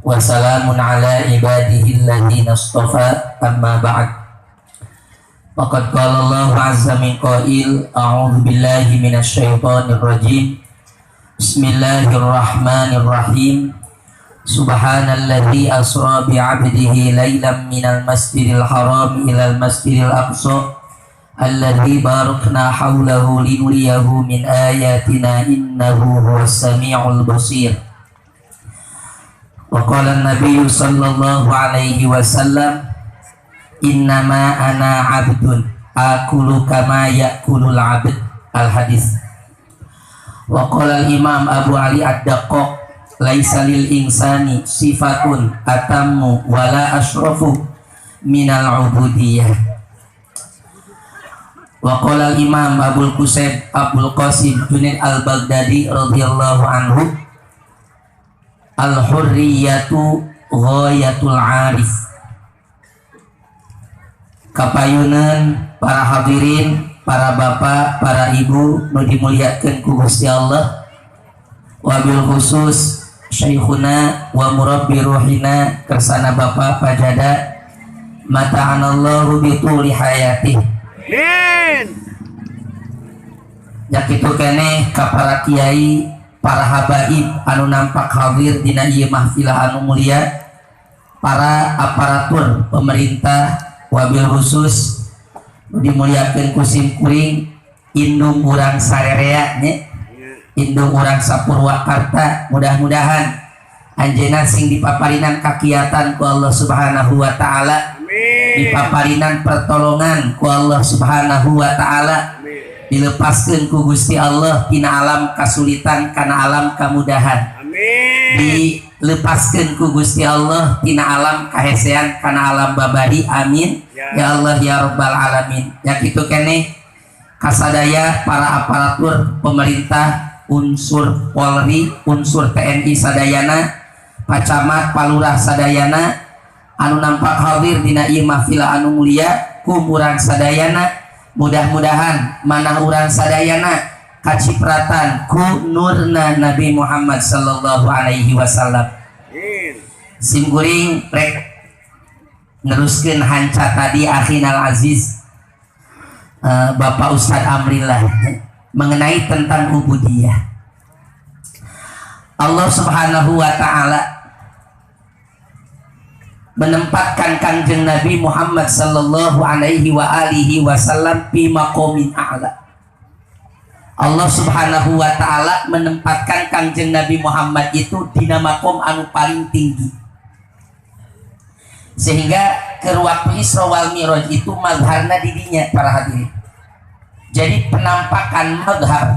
Wassalamun ala ibadihi alladhina istafa amma ba'd. Faqad qala Allah azza min qail a'udzu billahi minasy syaithanir rajim. Bismillahirrahmanirrahim. Subhanalladzi asra bi 'abdihi lailan minal masjidil haram ilal masjidil aqsa alladzi barakna haulahu linuriyahu min ayatina innahu huwas samiul basir. Wa qala an-nabiy sallallahu alaihi wasallam innama ana 'abdun akulu kama ya'kulul 'abd. Al-hadis. Wa qala al-imam Abu Ali ad-Daqqaq laisa lil insani sifatun atammu wala asrafu minal ubudiyah. Wa qala al-imam Abul Qasim Junaid al-Baghdadi radhiyallahu anhu al-hurriyatu ghayatul arif. Kapayunan para hadirin, para bapak, para ibu nu dimuliakeun ku Gusti Allah, wabil khusus syekhuna wa murabbi ruhina kersana bapak pajada mata'anallahu bituli hayatih. Amin. Ya kitu keneh ka para kiai, para habaib anu nampak hadir dina ieu mahfilah anu mulia, para aparatur pemerintah, wabil khusus dimuliakeun ku sim kuring indung urang sarerea nya, indung urang Sapurwakarta. Mudah-mudahan anjeunna sing dipaparinan kakiatan ku Allah Subhanahu wa taala, dipaparinan pertolongan ku Allah Subhanahu wa taala, dilepaskeun ku Gusti Allah tina alam kasulitan kana alam kamudahan. Amin. Dilepaskeun ku Gusti Allah tina alam kahesean kana alam babadi. Amin ya Allah ya rabbal alamin. Ya kitu keneh kasadaya para aparatur pemerintah, unsur Polri, unsur TNI sadayana, pacamat, palurah sadayana anu nampak hadir dina ieu mahfilah anu mulia, kum urang sadayana. Mudah-mudahan manah urang sadayana kacipratan ku nurna Nabi Muhammad sallallahu alaihi wasallam. Sim kuring rek neruskeun hanca tadi akhinal aziz Bapak Ustadz Amrillah mengenai tentang ubudiyah. Allah Subhanahu wa taala menempatkan Kangjeng Nabi Muhammad sallallahu alaihi wa alihi wasallam fi maqamin a'la. Allah Subhanahu wa taala menempatkan Kangjeng Nabi Muhammad itu dina maqam anu paling tinggi. Sehingga ke waktu Isra wal Mi'raj itu mazharna didinya para hadirin. Jadi penampakan mazhar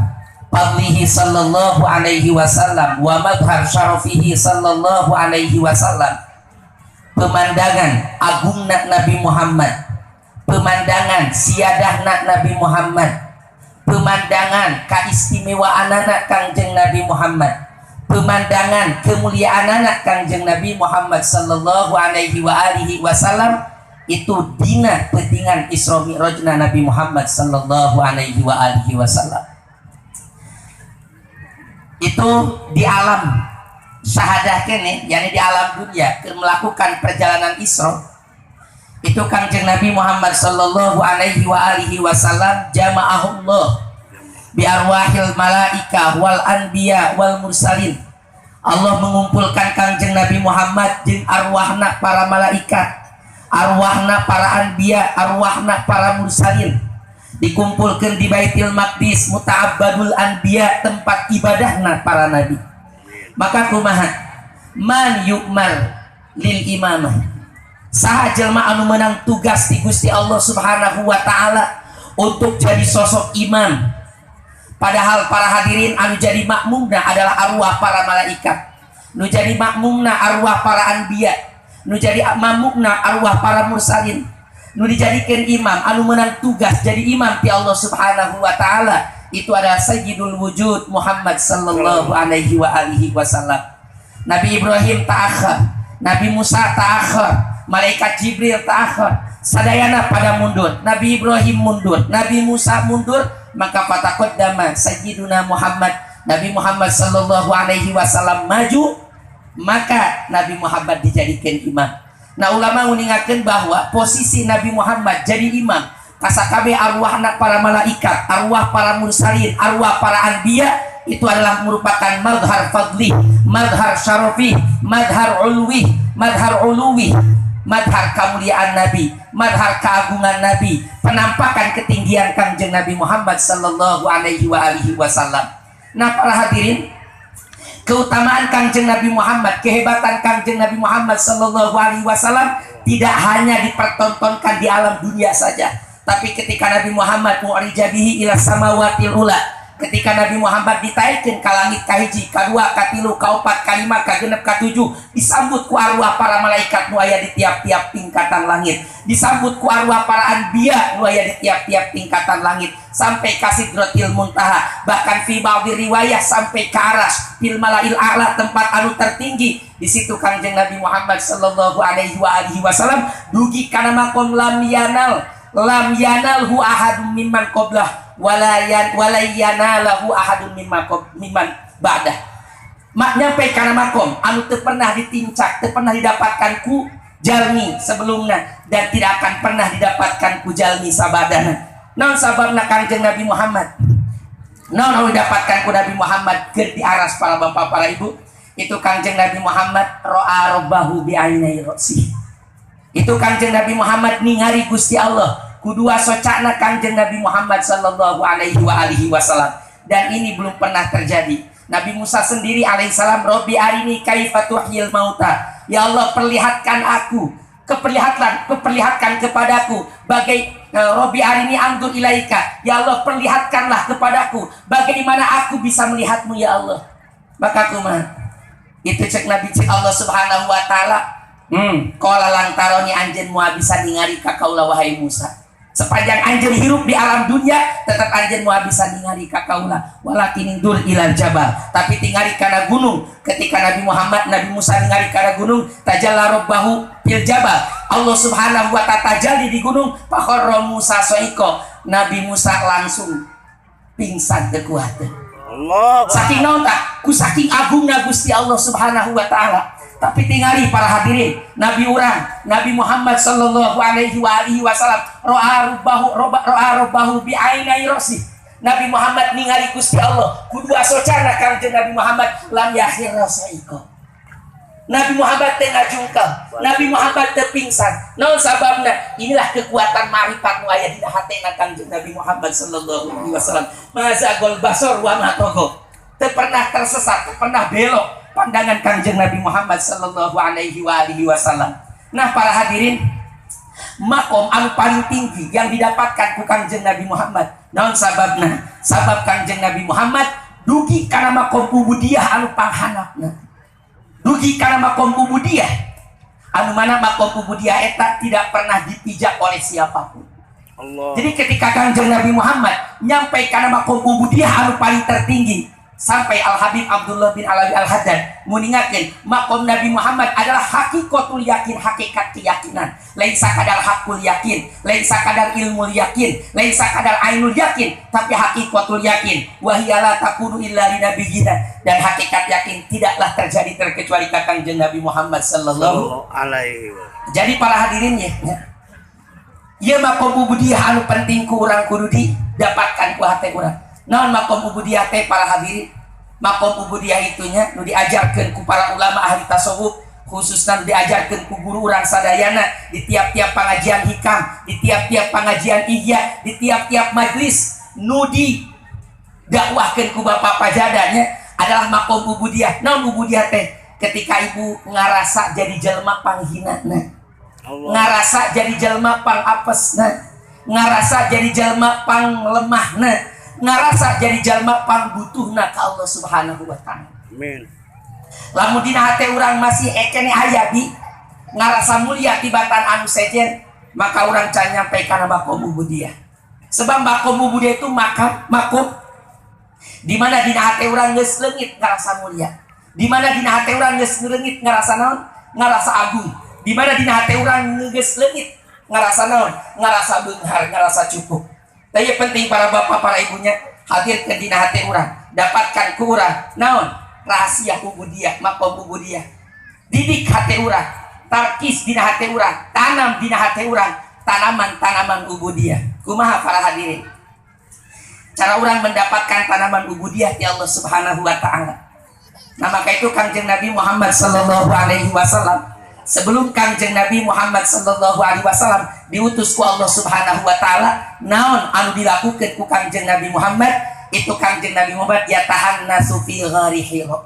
fadlihi sallallahu alaihi wasallam wa mazhar syarafihi sallallahu alaihi wasallam, pemandangan agungna Nabi Muhammad, pemandangan siadahna Nabi Muhammad, pemandangan kaistimewaanana Kangjeng Nabi Muhammad, pemandangan kemuliaanana Kangjeng Nabi Muhammad sallallahu alaihi wa alihi wasallam itu dina pentingan Isra Mi'rajna Nabi Muhammad sallallahu alaihi wa alihi wasallam. Itu di alam syahadah kene, yakni di alam dunia, melakukan perjalanan Isra. Itu Kangjeng Nabi Muhammad sallallahu alaihi wa alihi wasallam jama'ahullah bi arwahil malaika wal anbiya wal mursalin. Allah mengumpulkan Kangjeng Nabi Muhammad jeung arwahna para malaikat, arwahna para anbiya, arwahna para mursalin, dikumpulkan di Baitul Maqdis muta'abbadul anbiya, tempat ibadahna para nabi. Maka kumaha man yu'mal lil imamah, saha jelma anu menang tugas di Gusti Allah Subhanahu wa taala untuk jadi sosok imam. Padahal para hadirin anu jadi makmumna adalah arwah para malaikat, nu jadi makmumna arwah para anbiya, nu jadi makmumna arwah para mursalin, nu dijadikan imam anu menang tugas jadi imam ti Allah Subhanahu wa taala itu adalah sayyidul wujud Muhammad sallallahu alaihi wa alihi wasallam. Nabi Ibrahim ta'akhir, Nabi Musa ta'akhir, malaikat Jibril ta'akhir, sadayana pada mundur. Nabi Ibrahim mundur, Nabi Musa mundur, maka fataqaddama sayyiduna Muhammad, Nabi Muhammad sallallahu alaihi wasallam maju maka Nabi Muhammad dijadikan imam. Nah ulama mengingatkan bahwa posisi Nabi Muhammad jadi imam kasakabe arwah anak para malaikat, arwah para mursalin, arwah para anbiya itu adalah merupakan madhar fadli, madhar syarafi, madhar ulwi, madhar uluwi, madhar kemuliaan Nabi, madhar keagungan Nabi, penampakan ketinggian Kangjeng Nabi Muhammad sallallahu alaihi wasallam. Nah para hadirin, keutamaan Kangjeng Nabi Muhammad, kehebatan Kangjeng Nabi Muhammad sallallahu alaihi wasallam tidak hanya dipertontonkan di alam dunia saja, tapi ketika Nabi Muhammad mu'rijabihi ila samawatil ula, ketika Nabi Muhammad ditaikkan ke langit kahiji, kadua, katilu, kaopat, kalima, kagenep, katujuh, disambut ku arwah para malaikat nu aya di tiap-tiap tingkatan langit, disambut ku arwah para anbiya nu aya di tiap-tiap tingkatan langit, sampai ka Sidratil Muntaha, bahkan fi ba'di riwayah sampai ke aras, fil malail a'la, tempat anu tertinggi. Di situ Kangjeng Nabi Muhammad sallallahu alaihi wasallam dugi kana makom lam yanalhu ahadun mimman qablah walayanalahu ahadun mimman ba'dah. Mak nyampe kana makom anu teu pernah ditincak, teu pernah didapatkan ku jalmi sebelumnya, dan tidak akan pernah didapatkan ku jalmi sabadana. Naon sababna Kangjeng Nabi Muhammad? Naon didapatkan ku Nabi Muhammad keur di aras para bapak para ibu? Itu Kangjeng Nabi Muhammad ro'a robbahu bi ainai rosi. Itu Kangjeng Nabi Muhammad ningali Gusti Allah kudua socakna Kangjeng Nabi Muhammad sallallahu alaihi wasallam, dan ini belum pernah terjadi. Nabi Musa sendiri alaihissalam, Robbi arini kaifa tuhyil mauta, ya Allah perlihatkan aku, keperlihatkan kepadaku bagai Robbi arini andur ilaika, ya Allah perlihatkanlah kepadaku bagaimana aku bisa melihatmu ya Allah. Maka kumaha itu cek Nabi cek Allah subhanahu wa ta'ala, qala lantaroni anjeun moal bisa ningali ka kaula wahai Musa. Sepanjang anjeun hirup di alam dunia tetap anjeun moal bisa ningali ka kaula, walakin indur ilal jabal, tapi tingali kana gunung. Ketika Nabi Musa ningali kana gunung, tajalla rabbahu fil jabal, Allah subhanahu wa ta'ala tajalli di gunung, fakharra Musa soiko, Nabi Musa langsung pingsan teu kuat. Allah. Saking naon tak? Ku saking agungna Gusti Allah subhanahu wa ta'ala. Tapi tingali para hadirin, Nabi Muhammad sallallahu alaihi wasallam ro'a rabbahu bi ainai rosi. Nabi Muhammad ningali Gusti Allah kudua socana Kangjeng Nabi Muhammad lam yakhir rasaiko. Nabi Muhammad teh ngajungkel, Nabi Muhammad teh pingsan. Naon sababna? Inilah kekuatan marifat nu aya dina hatena Kangjeng Nabi Muhammad sallallahu alaihi wasallam. Mazagol basor wa ma togo. Teu pernah tersesat, teu pernah belok pandangan Kangjeng Nabi Muhammad sallallahu alaihi wasallam. Nah para hadirin, makom anu paling tinggi yang didapatkan ku Kangjeng Nabi Muhammad, naon sababna? Sabab Kangjeng Nabi Muhammad dugi kana makom ubudiyah anu panghanapna, dugi kana makom ubudiyah anu mana makom ubudiyah eta tidak pernah dipijak oleh siapapun. Allah. Jadi ketika Kangjeng Nabi Muhammad nyampai kana makom ubudiyah anu paling tertinggi, sampai Al-Habib Abdullah bin Alawi Al-Haddad mengingatkan makom Nabi Muhammad adalah hakikatul yakin, hakikat keyakinan, lain sakadar hakul yakin, lain sakadar ilmul yakin, lain sakadar ainul yakin, tapi hakikatul yakin, wahiyala takunu illa linabiyina, dan hakikat yakin tidaklah terjadi terkecuali Kangjeng Nabi Muhammad sallallahu alaihi wasallam. Jadi para hadirin ya, ieu makom ubudiyah anu penting ku urang kudu didapatkan ku hate urang. Naon makom ubudiyah teh para hadirin? Makom ubudiyah itunya nu diajarkeun ku para ulama ahli tasawuf, khususnya diajarkeun ku guru urang sadayana di tiap-tiap pengajian hikam, di tiap-tiap pengajian ihya, di tiap-tiap majlis nu didakwahkeun ku Bapak Pajadanya adalah makom ubudiyah. Naon ubudiyah teh? Ketika ibu ngarasa jadi jelema panghinana, ngarasa jadi jelema pangapesna, ngarasa jadi jelema panglemahna, ngarasa jadi jalma pangbutuhna ka Allah subhanahu wa ta'ala. Amin. Lamun dina hate urang masih ekene aya bi ngarasa mulia tibatan anu sejen, maka urang can nyampe kana makom ubudiyah. Sebab makom ubudiyah itu makom di mana dina hate urang geus leungit ngarasa mulia, di mana dina hate urang geus leungit ngarasa naon? Ngarasa agung, di mana dina hate urang geus leungit ngarasa naon? Ngarasa beunghar, ngarasa cukup. Tapi penting para bapak para ibunya hadir ke dina hati urang, dapatkan ku urang naon rahasia ubudiyah, makom ubudiyah. didik hati urang, tarkis dina hati urang, tanam dina hati urang tanaman-tanaman ubudiyah. Kumaha para hadirin cara orang mendapatkan tanaman ubudiyah di Allah Subhanahu wa taala. Nah, maka itu Kangjeng Nabi Muhammad sallallahu alaihi wasallam, sebelum Kangjeng Nabi Muhammad sallallahu alaihi wasallam diutus ku Allah Subhanahu wa taala, naon anu dilakukeun ku Kangjeng Nabi Muhammad? Itu Kangjeng Nabi Muhammad yatahannasu fi ghari Hira.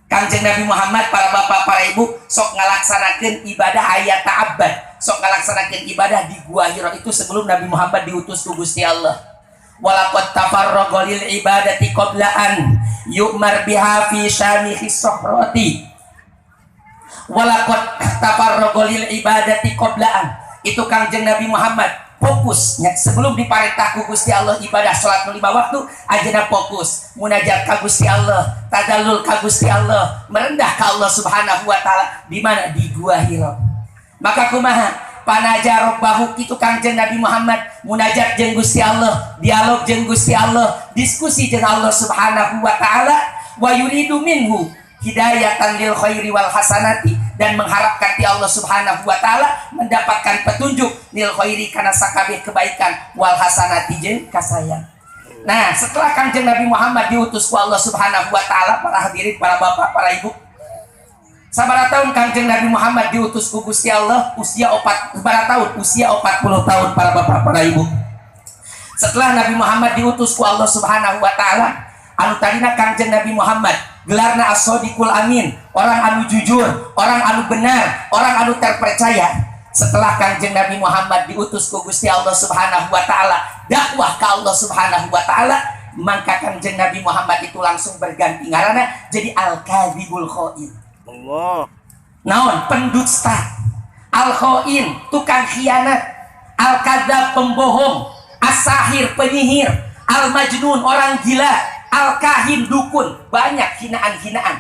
Kangjeng Nabi Muhammad, para bapak para ibu, sok ngalaksanakeun ibadah ayat ta'abbad, sok ngalaksanakeun ibadah di gua Hira itu sebelum Nabi Muhammad diutus ku Gusti Allah. Walaqad tafarraqa lil ibadati qabla an yu'mar biha fi syamihi sahrati. Walaqad tafarraqa lil ibadati qabla an, itu Kangjeng Nabi Muhammad fokusnya sebelum diparentah ku Gusti Allah ibadah salat 5 waktu ajeuna fokus munajat ka Gusti Allah, tadallul ka Gusti Allah, merendah ka Allah Subhanahu wa taala di mana? Di gua Hira. Maka kumaha panaja robbahu, itu Kangjeng Nabi Muhammad munajat jeung Gusti Allah, dialog jeung Gusti Allah, diskusi jeung Allah Subhanahu wa taala, wa yuridu minhu hidayatan lil khairi wal hasanati, dan mengharapkan di Allah Subhanahu wa taala mendapatkan petunjuk lil khairi kana sakabeh kebaikan, wal hasanati jeung kasayang. Nah, setelah Kangjeng Nabi Muhammad diutus ku Allah Subhanahu wa taala, para hadirin, para bapak, para ibu, sabaraha tahun Kangjeng Nabi Muhammad diutus ku Gusti Allah? Usia 40 tahun, para bapak, para ibu. Setelah Nabi Muhammad diutus ku Allah Subhanahu wa taala, anu tadina Kangjeng Nabi Muhammad gelarna as-sadiqul amin, orang anu jujur, orang anu benar, orang anu terpercaya. Setelah Kangjeng Nabi Muhammad diutus ku Gusti Allah Subhanahu wa taala, dakwah ka Allah Subhanahu wa taala, maka Kangjeng Nabi Muhammad itu langsung berganti ngaranna jadi al-kadzibul khain. Allah. Naon? Pendusta. Al-khain, tukang khianat. Al-kadzab, pembohong. As-sahir, penyihir. Al-majnun, orang gila. Al-kahin, dukun. Banyak hinaan-hinaan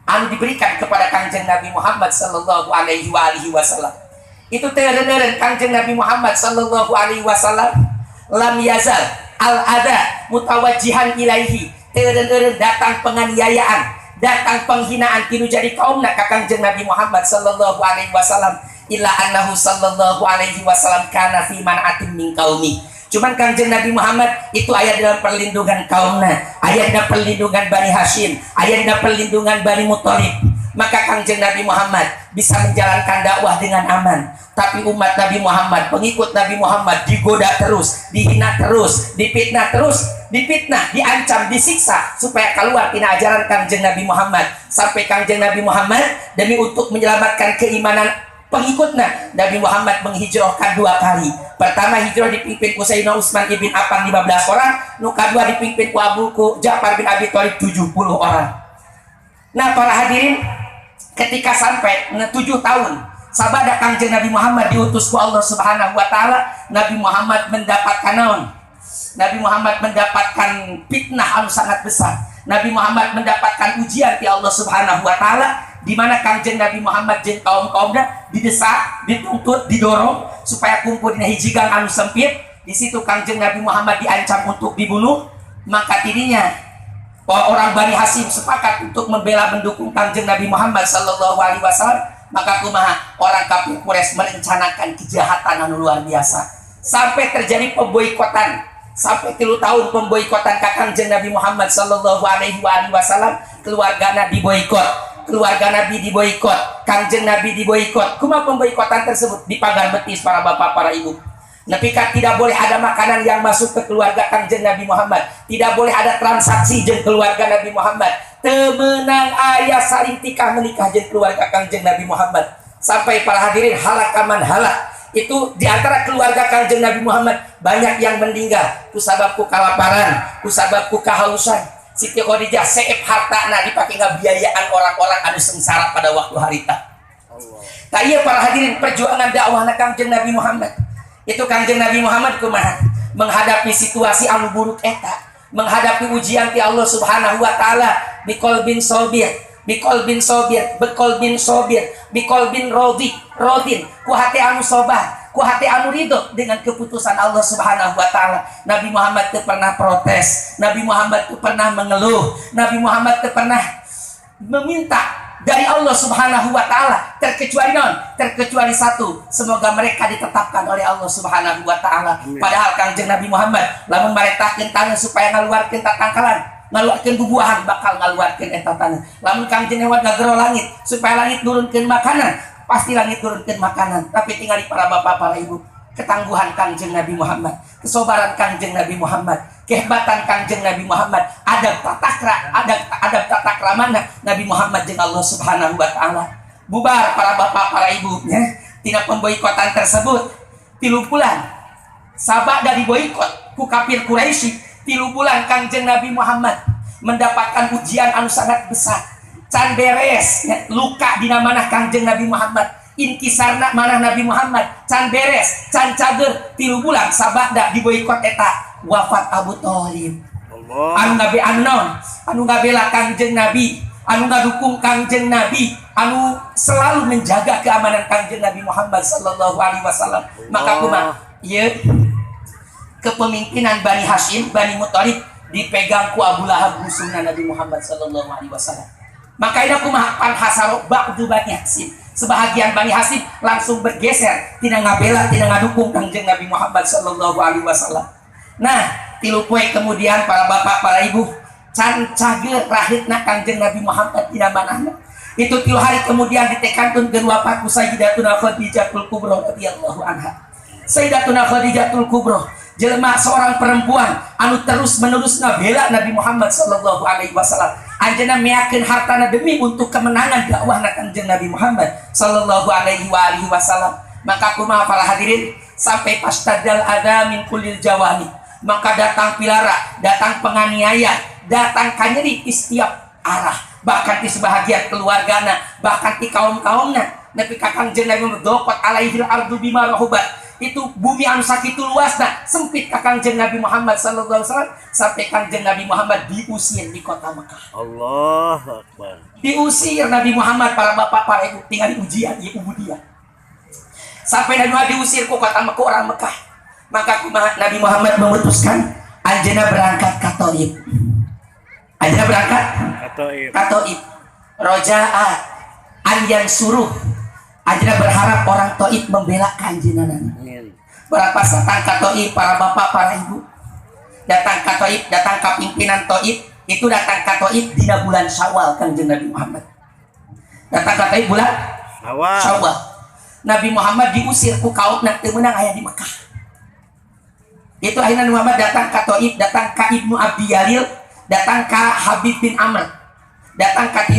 anu diberikan kepada Kangjeng Nabi Muhammad sallallahu alaihi wasallam. Itu teureun Kangjeng Nabi Muhammad sallallahu alaihi wasallam lam yazal al-ada mutawajjihan ilaihi. Teureun datang penganiayaan, datang penghinaan kinu jadi kaumna ka Kangjeng Nabi Muhammad sallallahu alaihi wasallam, illa annahu sallallahu alaihi wasallam kana fi man'atin min qaumi. Cuman Kangjeng Nabi Muhammad itu aya dalam perlindungan kaumna, aya dalam perlindungan Bani Hashim, aya dalam perlindungan Bani Muthalib. Maka Kangjeng Nabi Muhammad bisa menjalankan dakwah dengan aman. Tapi umat Nabi Muhammad, pengikut Nabi Muhammad digoda terus, dihina terus, dipitnah terus, diancam, disiksa supaya keluar tina ajaran Kangjeng Nabi Muhammad. Sampai Kangjeng Nabi Muhammad demi untuk menyelamatkan keimanan pengikutnya, Nabi Muhammad menghijrahkan 2 kali. Pertama hijrah dipimpin ku Sayyidina Utsman ibn Affan 15 orang, nu kedua dipimpin ku Abu Ja'far bin Abi Thalib 70 orang. Nah, para hadirin, ketika sampai 7 tahun sabada Kangjeng Nabi Muhammad diutus ku Allah Subhanahu wa taala, Nabi Muhammad mendapatkan naon? Nabi Muhammad mendapatkan fitnah anu sangat besar. Nabi Muhammad mendapatkan ujian di Allah Subhanahu wa taala, di mana Kangjeng Nabi Muhammad jeung kaum-kaumna didesak, dituntut, didorong supaya kumpul di hiji gang anu sempit. Di situ Kangjeng Nabi Muhammad diancam untuk dibunuh. Maka tidinya orang Bani Hashim sepakat untuk membela mendukung Kangjeng Nabi Muhammad sallallahu alaihi wasallam. Maka kumaha? Orang kafir Quraisy merencanakan kejahatan anu luar biasa sampai terjadi pemboikotan. Sampai 3 tahun pemboikotan ka Kangjeng Nabi Muhammad sallallahu alaihi wasallam. Keluarga Nabi diboikot, keluarga Nabi diboikot, Kangjeng Nabi diboikot. Kumaha pemboikotan tersebut? Di pagar betis, para bapak, para ibu. Nepika tidak boleh ada makanan yang masuk ke keluarga Kangjeng Nabi Muhammad. Tidak boleh ada transaksi jeung keluarga Nabi Muhammad. Temenang ayah saling tikah menikah jeung keluarga Kangjeng Nabi Muhammad. Sampai para hadirin halakaman halak. Itu diantara keluarga Kangjeng Nabi Muhammad banyak yang meninggal kusababku kelaparan, kusababku kehausan. Siti Khadijah seep hartana dipake ngabiayaan orang-orang anu sengsara pada waktu harita. Tah ieu para hadirin perjuangan dakwahna Kangjeng Nabi Muhammad. Itu Kangjeng Nabi Muhammad kumaha? Menghadapi situasi anu buruk eta, menghadapi ujian ti Allah Subhanahu wa taala biqalbin sabir, biqalbin sabir, biqalbin sabir, biqalbin radin, ku hati anu sobah, ku hati anu ridho dengan keputusan Allah Subhanahu wa taala. Nabi Muhammad teu pernah protes, Nabi Muhammad teu pernah mengeluh, Nabi Muhammad teu pernah meminta dari Allah Subhanahu wa taala, terkecuali terkecuali satu, semoga mereka ditetapkan oleh Allah Subhanahu wa taala. Padahal Kangjeng Nabi Muhammad lamun maretakeun tangan supaya ngaluarkeun tatangkalan, ngaluarkeun bubuahan bakal ngaluarkeun eta tanah. Lamun Kangjeng lewat ngagero langit supaya langit turunkeun makanan, pasti langit turunkeun makanan. Tapi tinggal di para bapak para ibu, ketangguhan Kangjeng Nabi Muhammad, kesobaran Kangjeng Nabi Muhammad, kehebatan Kangjeng Nabi Muhammad, adab tata kramana Nabi Muhammad jeung Allah Subhanahu wa taala. Bubar para bapak para ibu nya tina pemboikotan tersebut 3 bulan. Sabak dari boikot ku kafir Quraisy 3 bulan Kangjeng Nabi Muhammad mendapatkan ujian anu sangat besar. Can beres luka dina manah Kangjeng Nabi Muhammad, inkisarna manah Nabi Muhammad can beres, can cager 3 bulan sabada diboikot eta wafat Abu Thalib. Anu ngabe anu ngabela Kangjeng Nabi, anu ngadukung Kangjeng Nabi, anu selalu menjaga keamanan Kangjeng Nabi Muhammad sallallahu alaihi wasallam. Maka kumaha ieu kepemimpinan Bani Hashim, Bani Muthalib dipegang ku Abu Lahab musuhna Nabi Muhammad sallallahu alaihi wasallam. Maka ina kumaha pan hasaro ba'du Bani Hashim, sebahagian Bani Hashim langsung bergeser tina ngabela, tina ngadukung Kangjeng Nabi Muhammad sallallahu alaihi wasallam. Nah, 3 poe kemudian para bapak para ibu can cager rahitna Kangjeng Nabi Muhammad tina manahna. Itu 3 hari kemudian ditekankeun wafat ku Sayyidatuna Khadijatul Kubra radhiyallahu anha. Sayyidatuna Khadijatul Kubra jelema seorang perempuan anu terus-menerus ngabela Nabi Muhammad sallallahu alaihi wasallam. Anjeunna meyakeun hartana demi untuk kemenangan dakwahna Kangjeng Nabi Muhammad sallallahu alaihi wasallam. Maka kumaha para hadirin, sampai pastadal ada min kulil jawani, maka datang pilara, datang penganiaya, datang kanyeri di setiap arah, bahkan di sebahagian keluargana, bahkan di kaum-kaumna. Nabi Kangjeng Nabi merdokot alaihil ardu bima rahubat, itu bumi anu sakitu luasna sempit ka Kangjeng Nabi Muhammad sallallahu alaihi wasallam, sampai Kangjeng Nabi Muhammad diusir di kota Mekah. Allahu Akbar. Diusir Nabi Muhammad, para bapak para ibu, tinggal ujian ya ubudiyah. Sampai Nabi Muhammad diusir ke kota Mekah, orang Mekah. Maka Nabi Muhammad memutuskan anjeunna berangkat ka Thaif. Anjeunna berangkat ka Thaif. Roja'a anjan suruh. Anjeunna berharap orang Thaif membela anjeunna. Berapa datang ka Thaif para bapak para ibu. Datang ka Thaif, datang ka pimpinan Thaif, itu datang ka Thaif dina bulan Syawal Kangjeng Nabi Muhammad. Datang ka Thaif bulan Syawal. Nabi Muhammad diusir ku kaumna teu meunang aya di Mekah. Itu akhirnya Nabi Muhammad datang ke Thaif, datang ke Ibnu Abi Yalil, datang ke Habib bin Amr, datang ke 3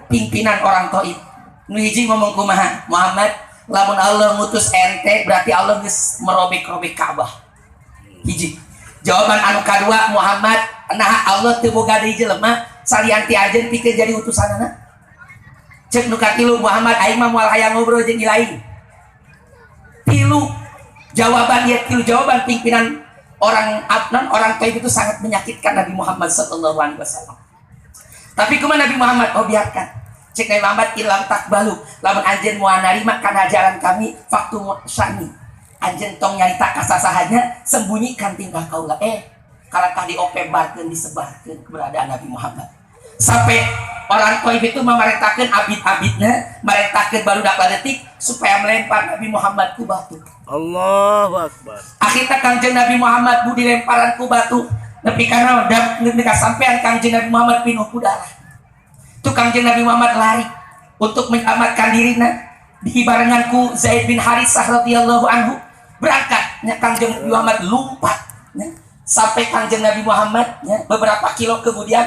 pimpinan orang Thaif. Nu hiji ngomong kumaha, Muhammad, lamun Allah ngutus ente berarti Allah geus merobek-robek Ka'bah. Hiji. Jawaban anu kadua, Muhammad, nah Allah teu boga deui jelema salianti ajeun pikeun jadi utusanana. Cek nu katilu, Muhammad, aing mah moal hayang ngobrol jeung ilaing. 3 jawaban ya, 3 jawaban pimpinan orang Thaif itu sangat menyakitkan Nabi Muhammad sallallahu alaihi wasallam. Tapi kumaha Nabi Muhammad, oh biarkan. Cek Nabi Muhammad, ilam takbalu, lamun anjeun moal narima kana ajaran kami faktu syani. Anjeun tong nyarita kasasahanya, sembunyikan tingkah kaula. Karakah diopebarkeun, disebarkeun keberadaan Nabi Muhammad. Sampai orang Thaif itu memerintahkan abid-abidnya, merintahkan barudak letik supaya melempar Nabi Muhammad ku batu. Allahu Akbar. Akhirnya Kangjeng Nabi Muhammad bu dilemparan ku batu, nepi kana nepi sampean Kangjeng Nabi Muhammad pinuh ku darah. Tu Kangjeng Nabi Muhammad lari untuk menyelamatkan dirinya, diibarengan ku Zaid bin Haritsah radhiyallahu anhu. Berangkat Kangjeng Nabi Muhammad lompat sampai Kangjeng Nabi Muhammad beberapa kilo kemudian